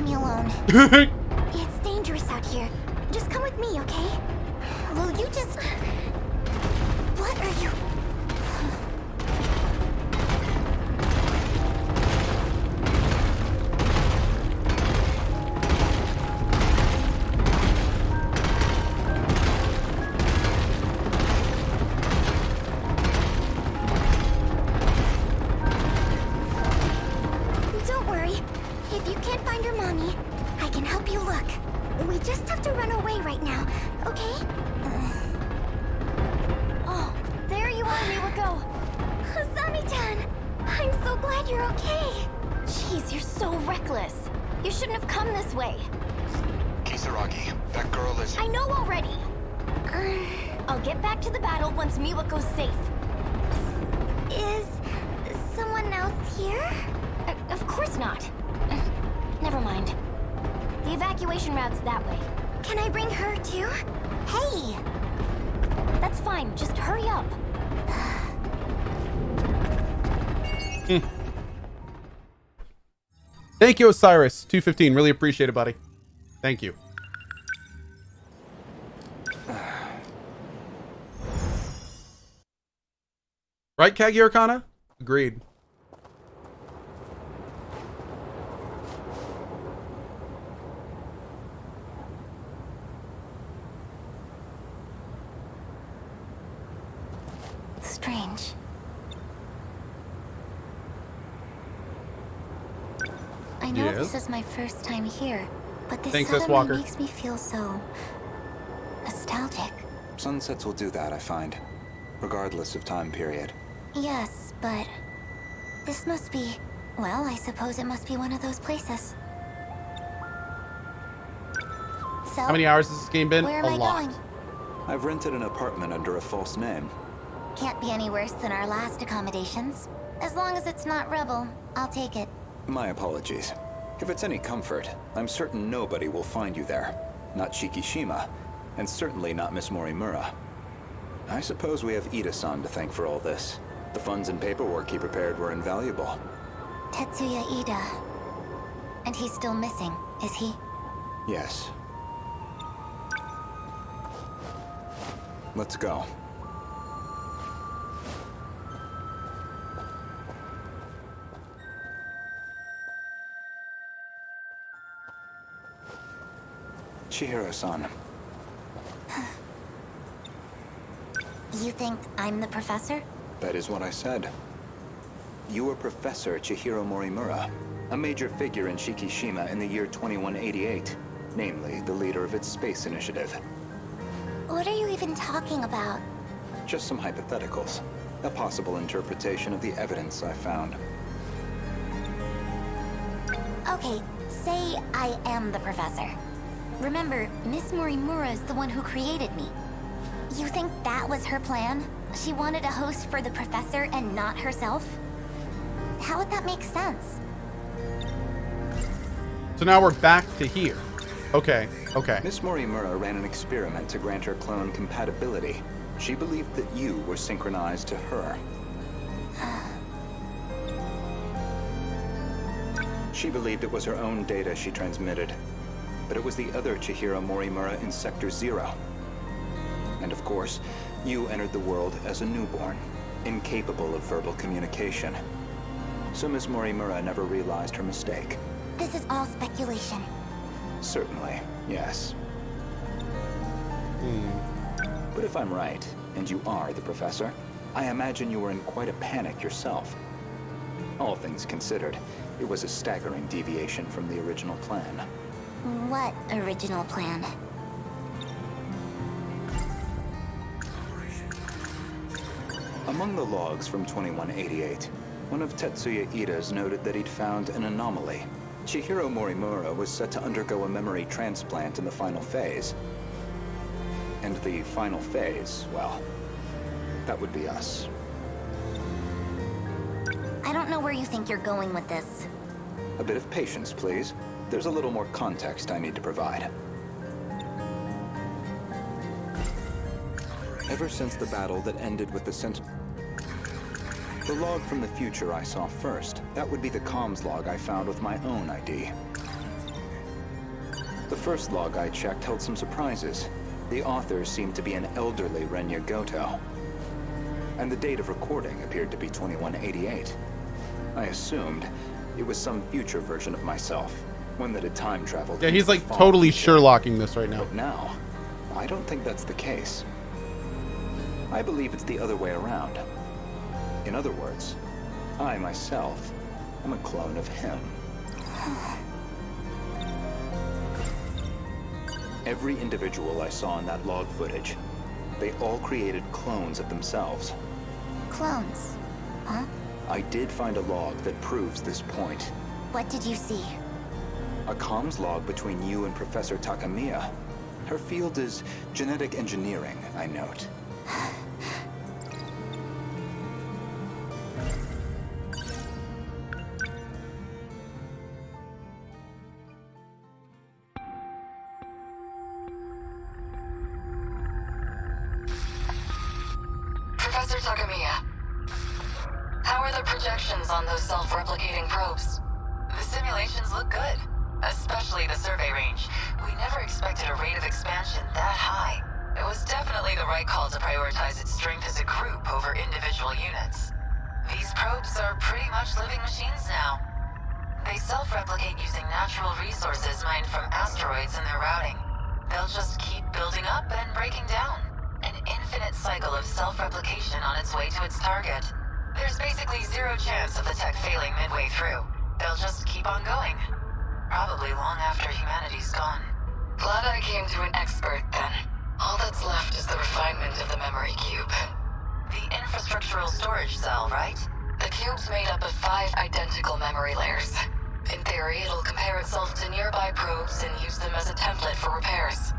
leave me alone. It's dangerous out here. Just come with me, okay? Will you just... What are you... Don't worry. If you can't find your mommy, I can help you look. We just have to run away right now, okay? Oh, there you are, Miwako. Asami-chan! I'm so glad you're okay. Jeez, you're so reckless. You shouldn't have come this way. Kisaragi, that girl is... I know already. I'll get back to the battle once Miwako's safe. Is someone else here? Of course not. Never mind. The evacuation route's that way. Can I bring her too? Hey! That's fine, just hurry up. Thank you, Osiris. 215. Really appreciate it, buddy. Thank you. Right, Kagirikana? Agreed. Strange. I know this is my first time here, but this suddenly makes me feel so... nostalgic. Sunsets will do that, I find, regardless of time period. Yes, but... this must be... well, I suppose it must be one of those places. So, how many hours has this game been? Where am I lot. going? I've rented an apartment under a false name. Can't be any worse than our last accommodations. As long as it's not Rebel, I'll take it. My apologies. If it's any comfort, I'm certain nobody will find you there. Not Shikishima, and certainly not Miss Morimura. I suppose we have Ida-san to thank for all this. The funds and paperwork he prepared were invaluable. Tetsuya Ida. And he's still missing, is he? Yes. Let's go. Chihiro-san. You think I'm the professor? That is what I said. You are Professor Chihiro Morimura, a major figure in Shikishima in the year 2188, namely the leader of its space initiative. What are you even talking about? Just some hypotheticals. A possible interpretation of the evidence I found. Okay, say I am the professor. Remember, Miss Morimura is the one who created me. You think that was her plan? She wanted a host for the professor and not herself? How would that make sense? So now we're back to here. Okay, okay. Miss Morimura ran an experiment to grant her clone compatibility. She believed that you were synchronized to her. She believed it was her own data she transmitted. But it was the other Chihiro Morimura in Sector 0. And of course, you entered the world as a newborn, incapable of verbal communication. So Miss Morimura never realized her mistake. This is all speculation. Certainly, yes. But if I'm right, and you are the professor, I imagine you were in quite a panic yourself. All things considered, it was a staggering deviation from the original plan. What original plan? Among the logs from 2188, one of Tetsuya Ida's noted that he'd found an anomaly. Chihiro Morimura was set to undergo a memory transplant in the final phase. And the final phase, well, that would be us. I don't know where you think you're going with this. A bit of patience, please. There's a little more context I need to provide. Ever since the battle that ended with the Sentinels, the log from the future I saw first, that would be the comms log I found with my own ID. The first log I checked held some surprises. The author seemed to be an elderly Renya Goto, and the date of recording appeared to be 2188. I assumed it was some future version of myself, one that had time traveled. Yeah, he's like far totally future. Sherlocking this right now. But now, I don't think that's the case. I believe it's the other way around. In other words, I myself am a clone of him. Every individual I saw in that log footage, they all created clones of themselves. Clones. Huh? I did find a log that proves this point. What did you see? A comms log between you and Professor Takamiya. Her field is genetic engineering, I note. Professor Takamiya, how are the projections on those self-replicating probes? The simulations look good, especially the survey range. We never expected a rate of expansion that high. It was definitely the right call to prioritize its strength as a group over individual units. These probes are pretty much living machines now. They self-replicate using natural resources mined from asteroids in their routing. They'll just keep building up and breaking down. An infinite cycle of self-replication on its way to its target. There's basically zero chance of the tech failing midway through. They'll just keep on going. Probably long after humanity's gone. Glad I came to an expert then. All that's left is the refinement of the memory cube. The infrastructural storage cell, right? The cube's made up of 5 identical memory layers. In theory, it'll compare itself to nearby probes and use them as a template for repairs.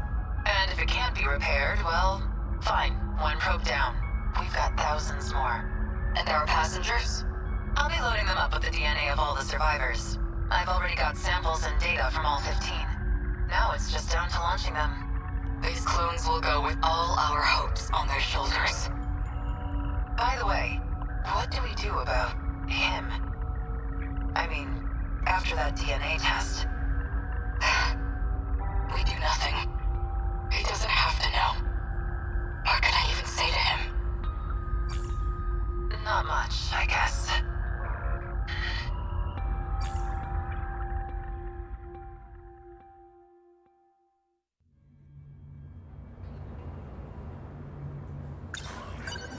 And if it can't be repaired, well, fine. 1 probe down. We've got thousands more. And our passengers? I'll be loading them up with the DNA of all the survivors. I've already got samples and data from all 15. Now it's just down to launching them. These clones will go with all our hopes on their shoulders. By the way, what do we do about him? I mean, after that DNA test. We do nothing. He doesn't have to know. What can I even say to him? Not much, I guess.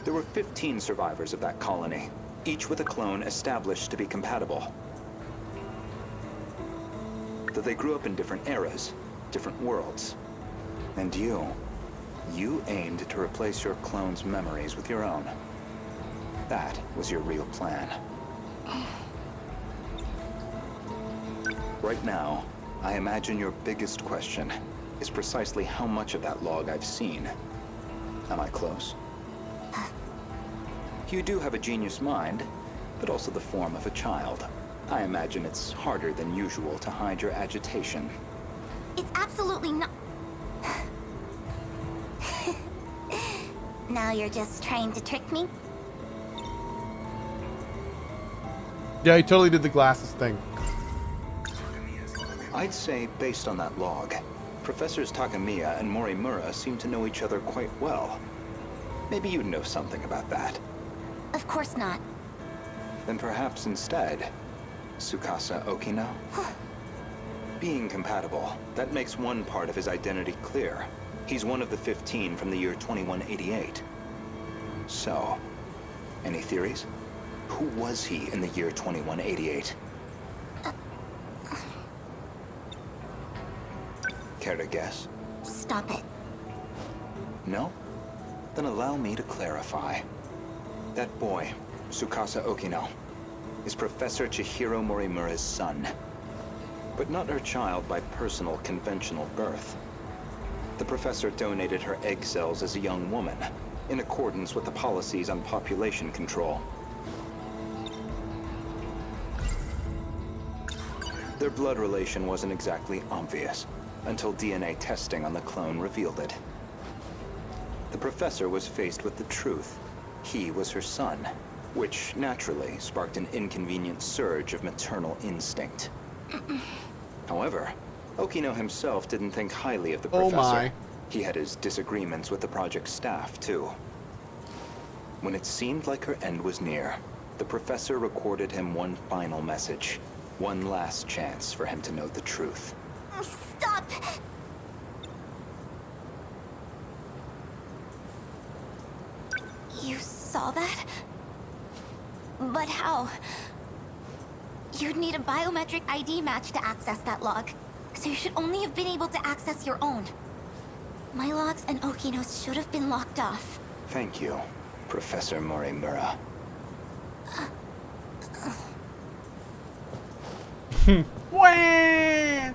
There were 15 survivors of that colony, each with a clone established to be compatible. Though they grew up in different eras, different worlds. And you aimed to replace your clone's memories with your own. That was your real plan. Right now, I imagine your biggest question is precisely how much of that log I've seen. Am I close? You do have a genius mind, but also the form of a child. I imagine it's harder than usual to hide your agitation. It's absolutely not. Now you're just trying to trick me? Yeah, he totally did the glasses thing. I'd say, based on that log, Professors Takamiya and Morimura seem to know each other quite well. Maybe you know something about that. Of course not. Then perhaps instead, Tsukasa Okino? Being compatible, that makes one part of his identity clear. He's one of the 15 from the year 2188. So, any theories? Who was he in the year 2188? Care to guess? Stop it. No? Then allow me to clarify. That boy, Tsukasa Okino, is Professor Chihiro Morimura's son. But not her child by personal, conventional birth. The professor donated her egg cells as a young woman, in accordance with the policies on population control. Their blood relation wasn't exactly obvious, until DNA testing on the clone revealed it. The professor was faced with the truth. He was her son, which naturally sparked an inconvenient surge of maternal instinct. However, Okino himself didn't think highly of the Oh professor. my. He had his disagreements with the project staff, too. When it seemed like her end was near, the professor recorded him one final message. One last chance for him to know the truth. Stop! You saw that? But how? You'd need a biometric ID match to access that log, so you should only have been able to access your own. My logs and Okino's should have been locked off. Thank you, Professor Morimura. Wah!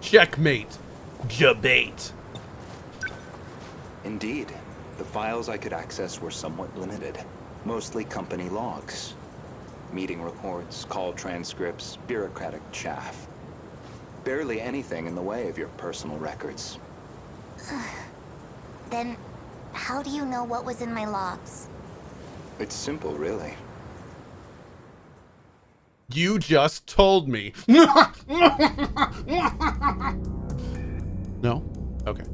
Checkmate. Debate. Indeed, the files I could access were somewhat limited. Mostly company logs. Meeting reports, call transcripts, bureaucratic chaff. Barely anything in the way of your personal records. Then, how do you know what was in my logs? It's simple, really. You just told me. No? Okay.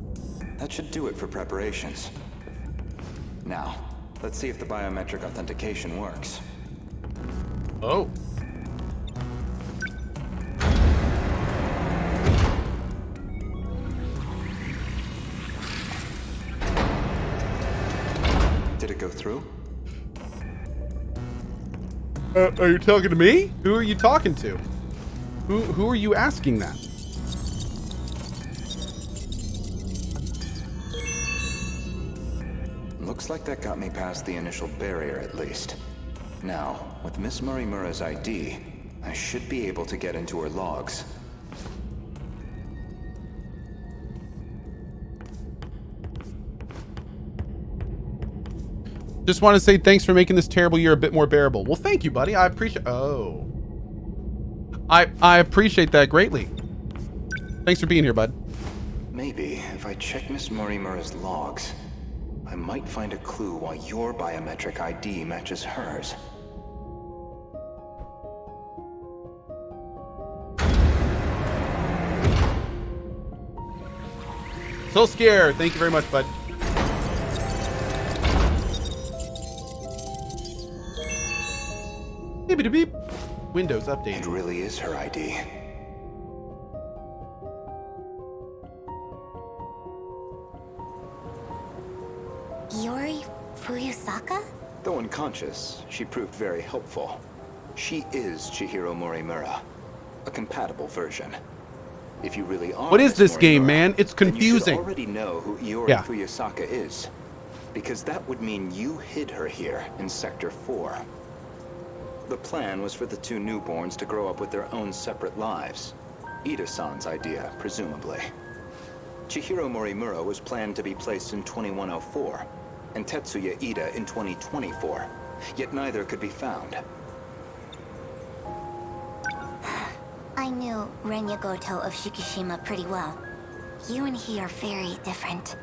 That should do it for preparations. Now, let's see if the biometric authentication works. Oh. Did it go through? Are you talking to me? Who are you talking to? Who are you asking that? Looks like that got me past the initial barrier, at least. Now, with Miss Morimura's ID, I should be able to get into her logs. Just want to say thanks for making this terrible year a bit more bearable. Well, thank you, buddy. I appreciate... Oh. I appreciate that greatly. Thanks for being here, bud. Maybe, if I check Miss Morimura's logs, I might find a clue why your biometric ID matches hers. So scared. Thank you very much, bud. Beep beep. Windows It updated. really is her ID. Yori Fuyusaka? Though unconscious, she proved very helpful. She is Chihiro Morimura, a compatible version. If you really are What is Miss this game, Morimura, man? It's then you confusing. should already know who Iori Yeah. Fuyusaka is. Because that would mean you hid her here in Sector 4. The plan was for the two newborns to grow up with their own separate lives. Ida-san's idea, presumably. Chihiro Morimura was planned to be placed in 2104, and Tetsuya Ida in 2024, yet neither could be found. I knew Renya Goto of Shikishima pretty well. You and he are very different.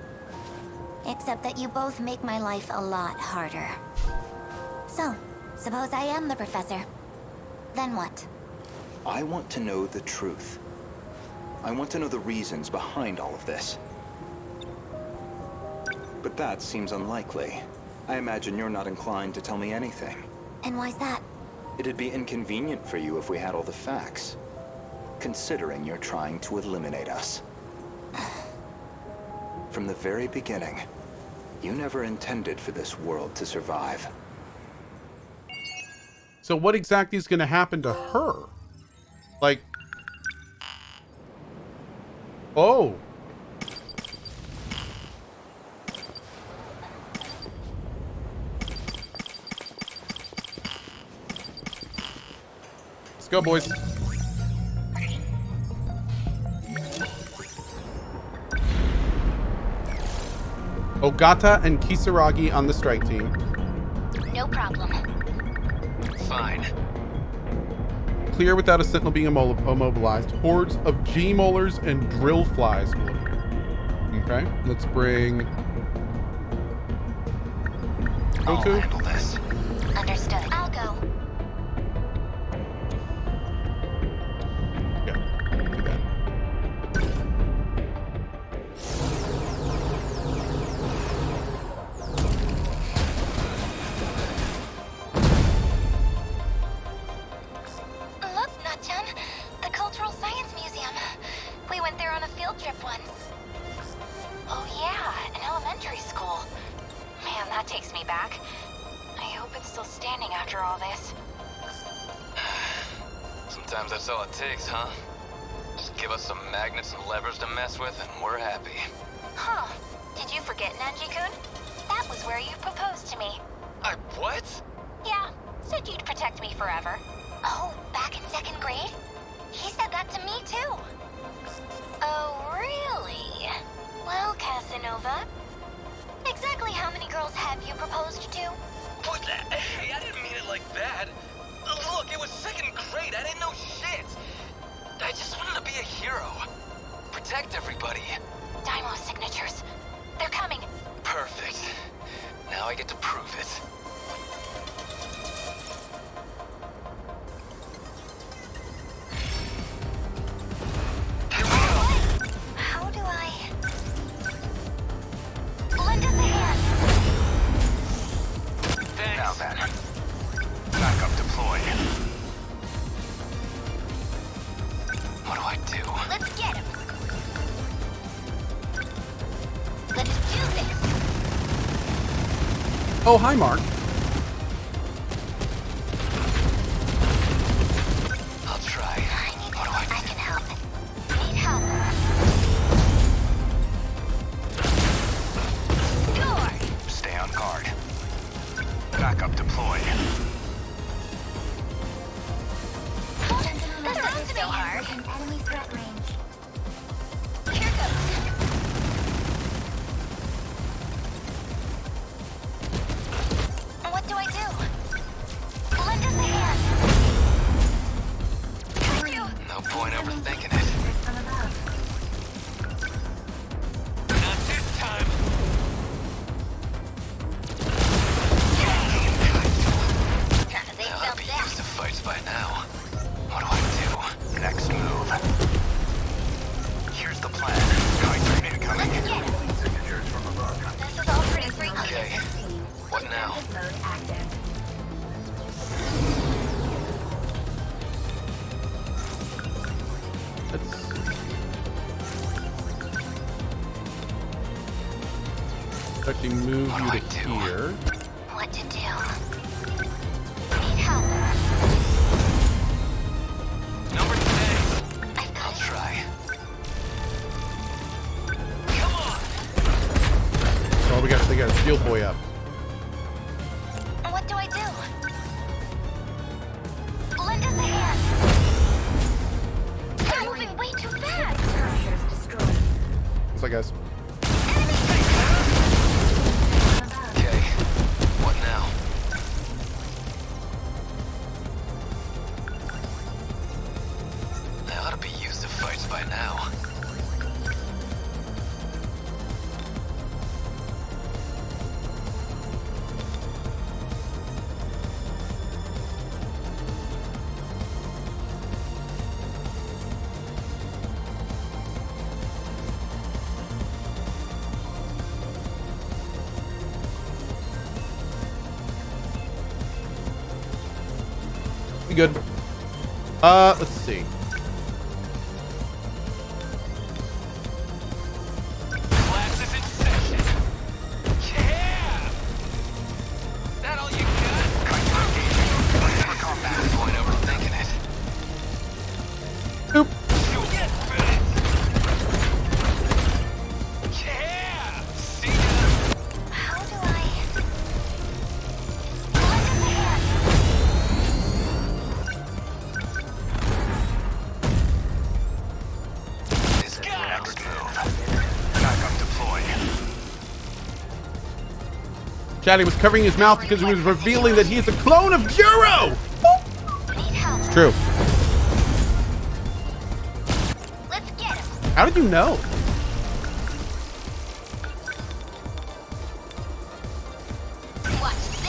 Except that you both make my life a lot harder. So, suppose I am the professor. Then what? I want to know the truth. I want to know the reasons behind all of this. But that seems unlikely. I imagine you're not inclined to tell me anything. And why's that? It'd be inconvenient for you if we had all the facts. Considering you're trying to eliminate us. From the very beginning, you never intended for this world to survive. So what exactly is going to happen to her? Like... Oh. Let's go, boys. Ogata and Kisaragi on the strike team. No problem. Fine. Clear without a sentinel being immobilized. Hordes of G-molars and drill flies will appear. Okay, let's bring... I'll Goku? handle this. Understood. I'll go. Yeah, do that. Look, Natchan, the Cultural Science Museum. We went there on a field trip once. Oh yeah, an elementary school. Man, that takes me back. I hope it's still standing after all this. Sometimes that's all it takes, huh? Just give us some magnets and levers to mess with, and we're happy. Huh. Did you forget, Nanji-kun? That was where you proposed to me. I what? Yeah, said you'd protect me forever. Oh, back in 2nd grade? He said that to me, too. Oh, really? Well, Casanova, exactly how many girls have you proposed to? What the? Hey, I didn't mean it like that. Look, it was 2nd grade. I didn't know shit. I just wanted to be a hero. Protect everybody. Daimo signatures. They're coming. Perfect. Now I get to prove it. Here we go. How do I... Lend us a hand. Thanks. Now then, backup deployed. What do I do? Let's get him. Let's do this. Oh, hi, Mark. I'll try. What do I can help. Need help. Sure. Stay on guard. Backup deployed. This isn't so hard. Enemy threat range. Here goes. What do I do? Lend us a hand. Kaiju! No point overthinking it. Not this time. They Now I'd felt be that. used to fights by now. What do I do? Next move. Here's the plan. Kaiju incoming. Let's get him. This is all pretty freaky. Okay. What now? Let's... Expecting move What do you I to do? here. What to do? Need help. Number 10. I've got I'll it. try. Come on. Oh, they got a shield boy up. What do I do? Lend us a hand. They're moving way too fast. What's up, guys? Okay. What now? I ought to be used to fights by now. Be good. Let's see. Class is in session. Yeah! That all you got? Ready for combat. No point overthinking it. Boop. Get bit! Yeah! See ya! How do I... Lend us a hand. This is the next move. Backup deployed. Chatty was covering his mouth because he was revealing that he is a clone of Juro! Need help. True. Let's get him. How did you know? Watch this.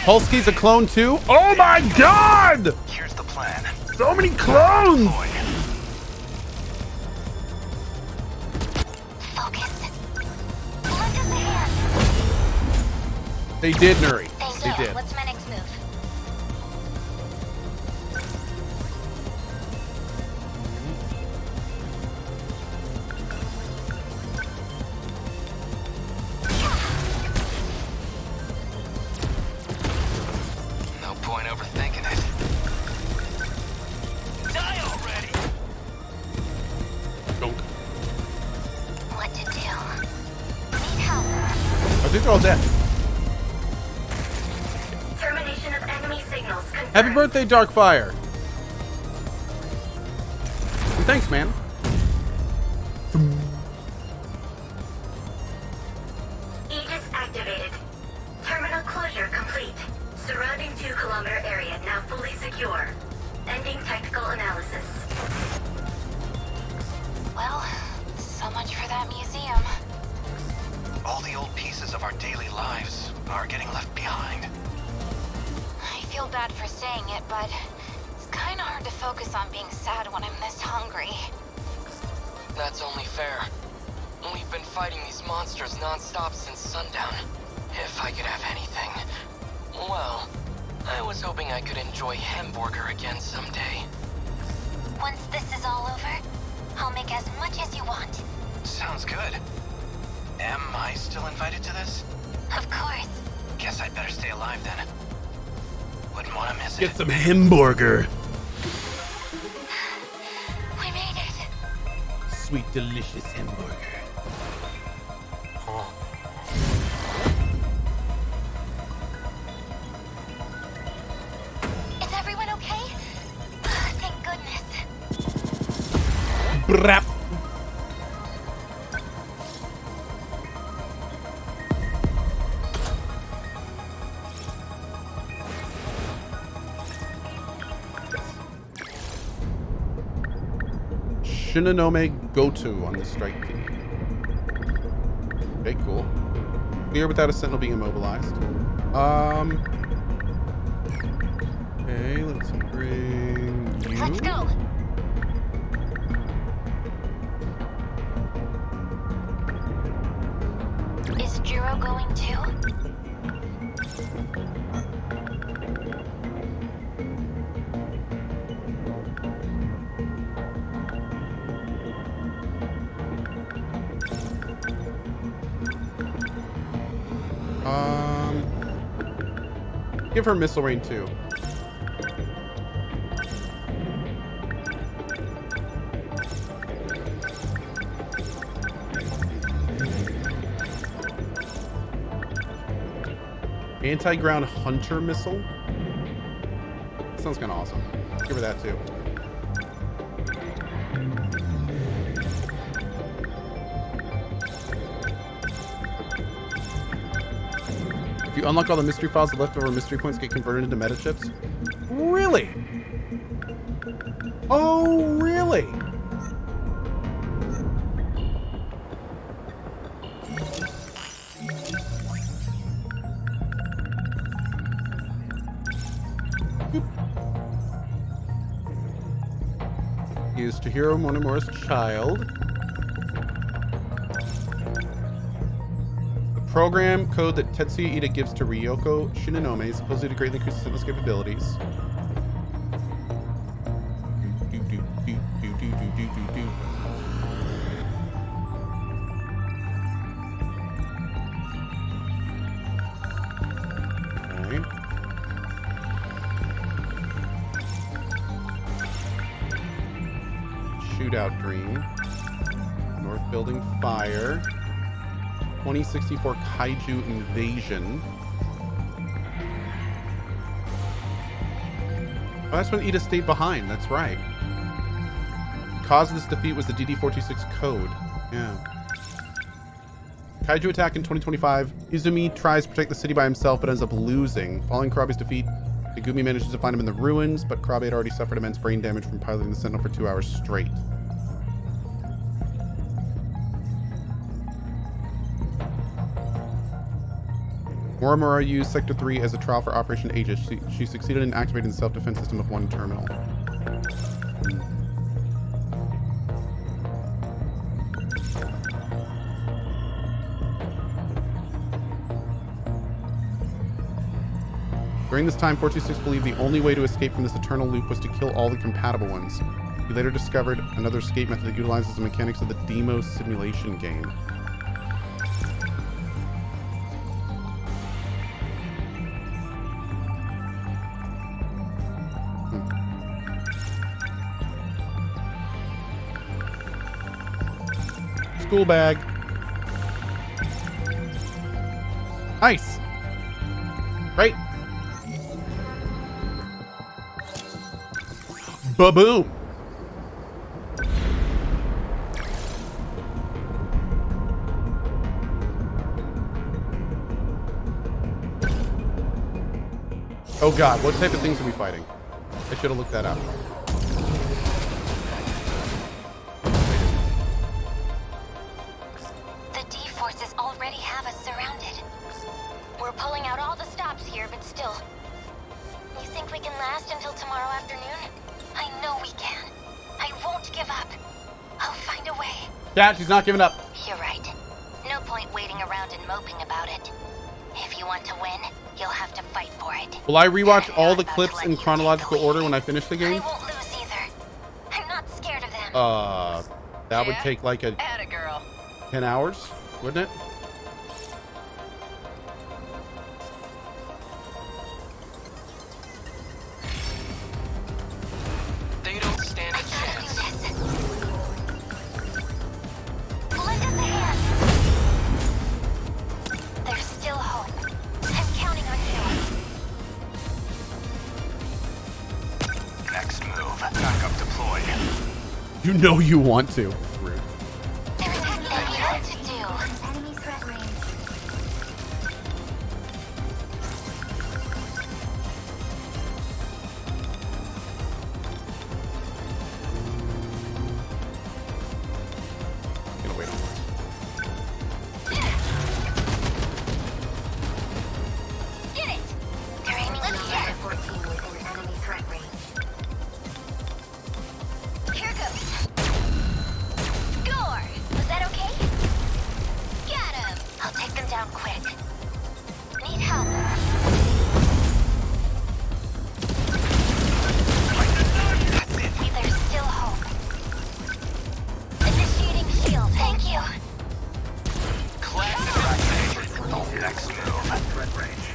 Polsky's a clone too? Oh my god! Here's the plan. So many clones! Boy. Focus. Lend us a hand. They did, Nuri. Thank They you. did. What's my next move? No point overthinking it. Die already! Don't. What to do? Need help. I think they're all dead. Termination of enemy signals confirmed. Happy birthday, Darkfire. And thanks, man. Aegis activated. Terminal closure complete. Surrounding 2-kilometer area now fully secure. Ending technical analysis. Well, so much for that museum. All the old pieces of our daily lives are getting left behind. I feel bad for saying it, but it's kind of hard to focus on being sad when I'm this hungry. That's only fair. We've been fighting these monsters non-stop since sundown. If I could have anything. Well, I was hoping I could enjoy hamburger again someday. Once this is all over, I'll make as much as you want. Sounds good. Am I still invited to this? Of course. Guess I'd better stay alive then. Wouldn't want to miss it. Get some hamburger. We made it. Sweet, delicious hamburger. Oh. Is everyone okay? Thank goodness. Brap. Shinonome Goto on the strike team. Okay, cool. Clear without a sentinel being immobilized. Okay, let's bring you. Let's go. Is Jiro going too? Give her missile rain too. Anti-ground hunter missile. Sounds kind of awesome. Give her that too. If you unlock all the mystery files, the leftover mystery points get converted into meta chips. Really? Oh, really? He is Chihiro Monomura's child. The program code that Tetsuya Ida gives to Ryoko Shinonome is supposedly to greatly increase the Sentinel's capabilities. Okay. Shootout Dream. North Building Fire. 2064 Kaiju Invasion. Oh, that's when Ida stayed behind. That's right. The cause of this defeat was the DD-426 code. Yeah. Kaiju attack in 2025. Izumi tries to protect the city by himself, but ends up losing. Following Karabe's defeat, Megumi manages to find him in the ruins, but Karabe had already suffered immense brain damage from piloting the Sentinel for 2 hours straight. Morimura used Sector 3 as a trial for Operation Aegis. She succeeded in activating the self-defense system of one terminal. During this time, 426 believed the only way to escape from this eternal loop was to kill all the compatible ones. He later discovered another escape method that utilizes the mechanics of the Demo simulation game. School bag. Nice. Right. Ba-boom. Oh god, what type of things are we fighting? I should have looked that up. The D-forces already have us surrounded. We're pulling out all the stops here, but still. You think we can last until tomorrow afternoon? I know we can. I won't give up. I'll find a way. Yeah, she's not giving up. You're right. No point waiting around and moping about it. If you want to win, you'll have to fight for it. Will I rewatch all the Not about clips to let in you chronological take the order lead. when I finish the I game? won't lose either. I'm not scared of them. That would Yeah? take like a Atta girl. 10 hours, wouldn't it? They don't stand a I gotta do chance. this. Lend us a hand. There's still hope. I'm counting on you. Next move. Backup deployed. You know you want to. Rude. There's nothing yet to do. Enemy threat range. Gonna wait on that. Get it! They're aiming at Level 14 within enemy threat range. Here goes. Score! Was that okay? Got him! I'll take them down quick. Need help. There's still hope. Initiating shield. Thank you. Next move. Threat range.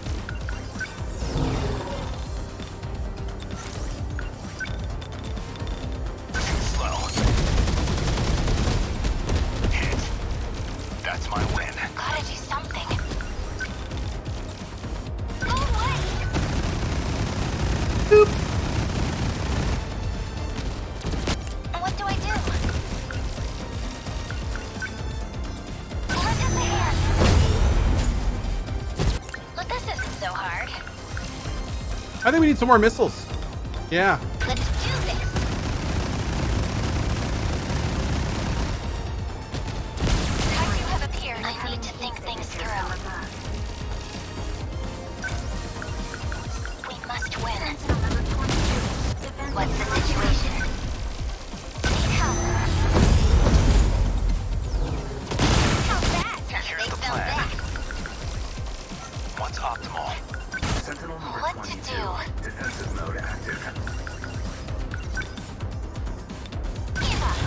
Slow. Hit. That's my win. Gotta do something. Go away! What do I do? Lend us a hand. Look, this isn't so hard. I think we need some more missiles. Yeah. Let's do this. Kaiju have appeared. I need to think things through. We must win. Sentinel number 22. Defensive What's the situation? Need help. How's that? Here's They the fell plan. back. What's optimal? Sentinel number What to 22. do? Defensive mode active. Give up.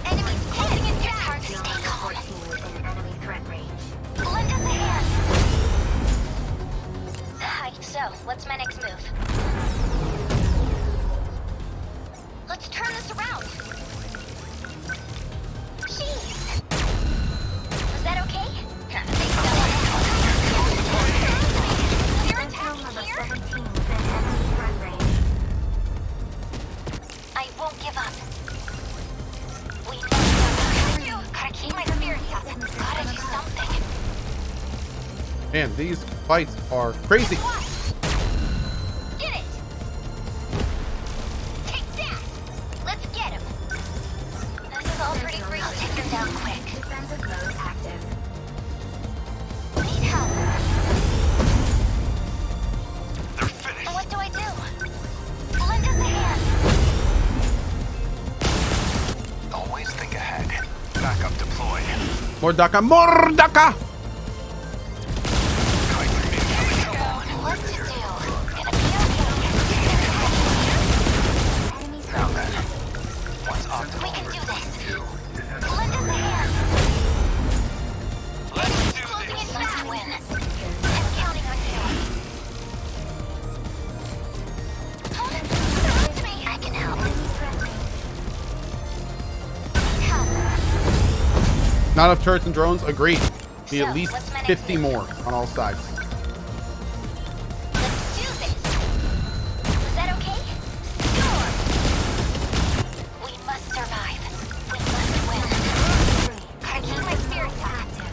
Enemies taking it down. Hard to stay number calm. 14 within enemy threat range. Lend us a hand. Hi. So, what's my next move? Let's turn this around. Jeez. Was that okay? They fell out. They're Sentinel attacking number here? 17 within enemy threat range. I won't give up. We must go. Gotta keep my spirits up. Gotta do something. Man, these fights are crazy. Watch. Get it. Take that. Let's get him. This is all pretty great. I'll take them down quick. Defensive mode active. More Daka. More Daka! What to do? Gonna be okay. Enemies Now then, what's we optimal? can do this. Lend us a hand. Let's do Closing this. in fast win. I'm counting on you. Surround me. I can help. Not enough turrets and drones? Agreed. Need So, at least what's my next 50 move? more on all sides. Let's do this. Is that okay? Score. We must survive. We must win. I keep my spirits active.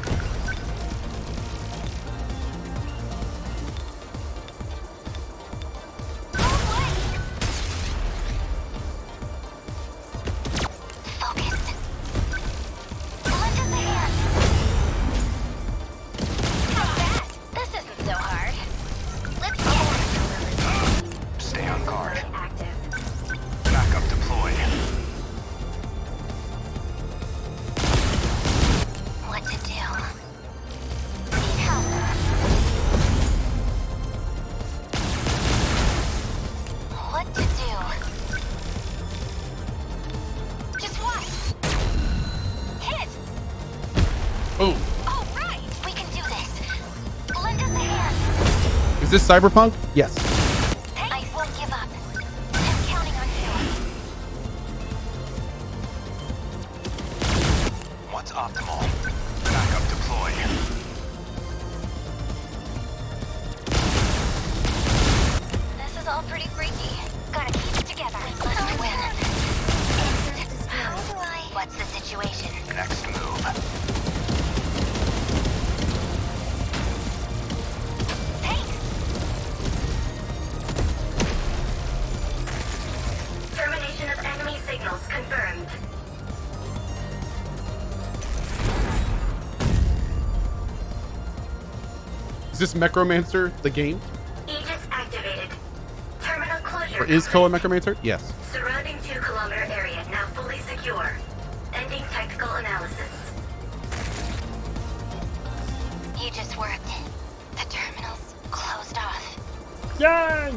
Focus. Lend us a hand. How's that? This isn't so hard. Let's get Stay on guard. active. Backup deployed. What to do? Need help. What to do? Just watch. Hit. Oh, All right, we can do this. Lend us a hand. is this cyberpunk? Yes. I won't give up. I'm counting on you. What's optimal? Backup deployed. This is all pretty freaky. Gotta keep it together. We must win. How do I? What's the situation? Next move. Thanks. Termination of enemy signals confirmed. Is this Necromancer the game? Aegis activated. Terminal closure. Or is Cohh a Necromancer? Yes. Surrounding 2-kilometer area now fully secure. Ending tactical analysis. You just worked. The terminal's closed off.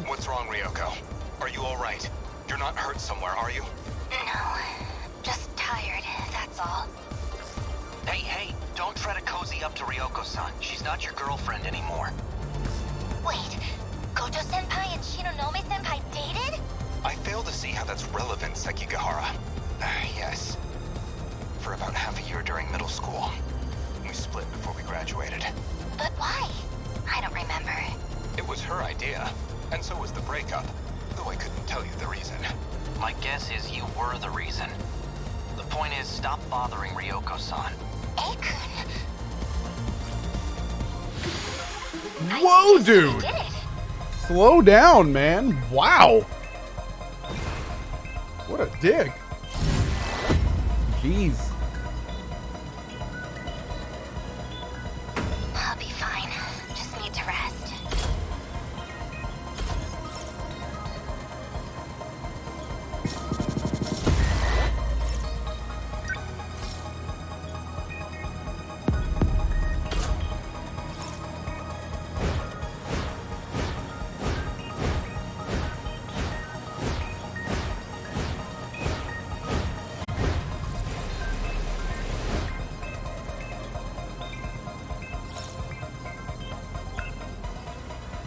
What's wrong, Ryoko? Are you alright? You're not hurt somewhere, are you? No, just tired, that's all. Hey, don't try to cozy up to Ryoko-san. She's not your girlfriend anymore. Wait, Gojo-senpai and Shinonome-senpai dated? I fail to see how that's relevant, Sekigahara. Yes. For about half a year during middle school. We split before we graduated. But why? I don't remember. It was her idea, and so was the breakup, though I couldn't tell you the reason. My guess is you were the reason. The point is, stop bothering Ryoko-san. Akun. Whoa, dude! You did it. Slow down, man. Wow. What a dig. Jeez.